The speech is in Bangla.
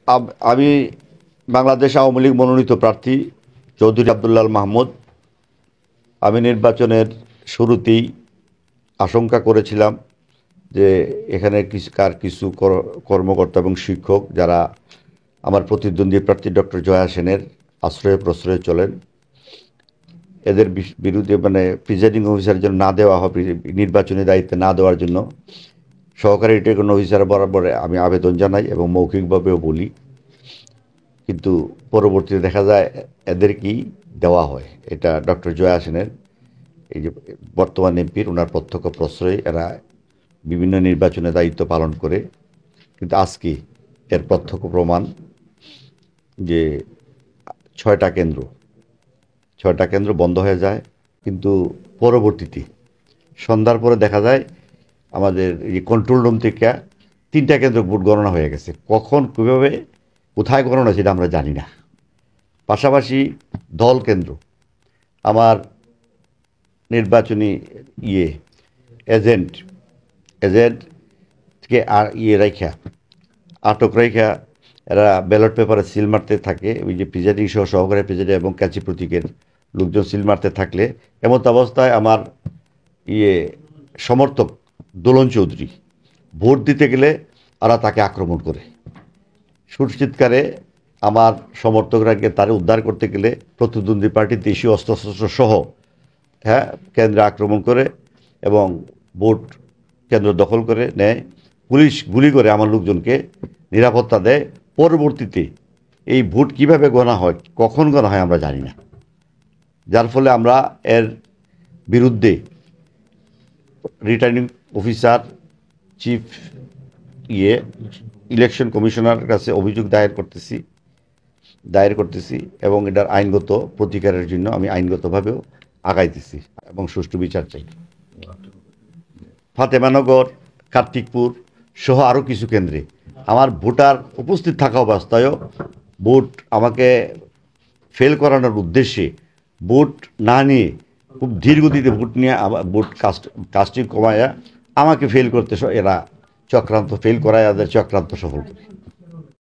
আমি বাংলাদেশ আওয়ামী লীগ মনোনীত প্রার্থী চৌধুরী আব্দুল্লাহ আল মাহমুদ। আমি নির্বাচনের শুরুতেই আশঙ্কা করেছিলাম যে এখানে কিছু কর্মকর্তা এবং শিক্ষক যারা আমার প্রতিদ্বন্দ্বী প্রার্থী ডক্টর জয়া সেনের আশ্রয়ে প্রশ্রয়ে চলেন, এদের বিরুদ্ধে প্রিজাইডিং অফিসার জন্য না দেওয়া হবে, নির্বাচনী দায়িত্বে না দেওয়ার জন্য সহকারী রিটার্নিং অফিসার বরাবর আমি আবেদন জানাই এবং মৌখিকভাবেও বলি। কিন্তু পরবর্তীতে দেখা যায় এদেরকেই দেওয়া হয়। এটা ডক্টর জয়া সেনের, এই যে বর্তমান এমপির, ওনার প্রত্যক্ষ প্রশ্রয়ে এরা বিভিন্ন নির্বাচনে দায়িত্ব পালন করে। কিন্তু আজকে এর প্রত্যক্ষ প্রমাণ যে 6টা কেন্দ্র বন্ধ হয়ে যায়। কিন্তু পরবর্তীতে সন্ধ্যার পরে দেখা যায় আমাদের এই কন্ট্রোল রুম থেকে 3টা কেন্দ্র ভোট গণনা হয়ে গেছে। কখন কীভাবে কোথায় গণনা সেটা আমরা জানি না। পাশাপাশি দল কেন্দ্র আমার নির্বাচনী এজেন্টকে আর আটক রেখা এরা ব্যালট পেপারে সিল মারতে থাকে। ওই যে প্রিজাইডিং সহ সহকারী প্রিজাইডিং এবং কাজী প্রতীকের লোকজন সিল মারতে থাকলে এমত অবস্থায় আমার সমর্থক দোলন চৌধুরী ভোট দিতে গেলে ওরা তাকে আক্রমণ করে। সুরচিৎকারে আমার সমর্থকরাকে তারা উদ্ধার করতে গেলে প্রতিদ্বন্দ্বী পার্টির দেশীয় অস্ত্রশস্ত্র সহ কেন্দ্রে আক্রমণ করে এবং ভোট কেন্দ্র দখল করে নেয়। পুলিশ গুলি করে আমার লোকজনকে নিরাপত্তা দেয়। পরবর্তীতে এই ভোট কিভাবে গণা হয়, কখন গণা হয় আমরা জানি না। যার ফলে আমরা এর বিরুদ্ধে রিটার্নিং অফিসার, চিফ ইলেকশন কমিশনারের কাছে অভিযোগ দায়ের করতেছি এবং এটার আইনগত প্রতিকারের জন্য আমি আইনগতভাবেও আগাইতেছি এবং সুষ্ঠু বিচার চাই। ফাতেমানগর, কার্তিকপুর সহ আরও কিছু কেন্দ্রে আমার ভোটার উপস্থিত থাকা অবস্থায়ও ভোট আমাকে ফেল করানোর উদ্দেশ্যে ভোট না নিয়ে খুব ধীরগতিতে ভোট নিয়ে ভোট কাস্টিং কমায়া আমাকে ফেল করতে এরা ফেল করায় এদের চক্রান্ত সফল করে।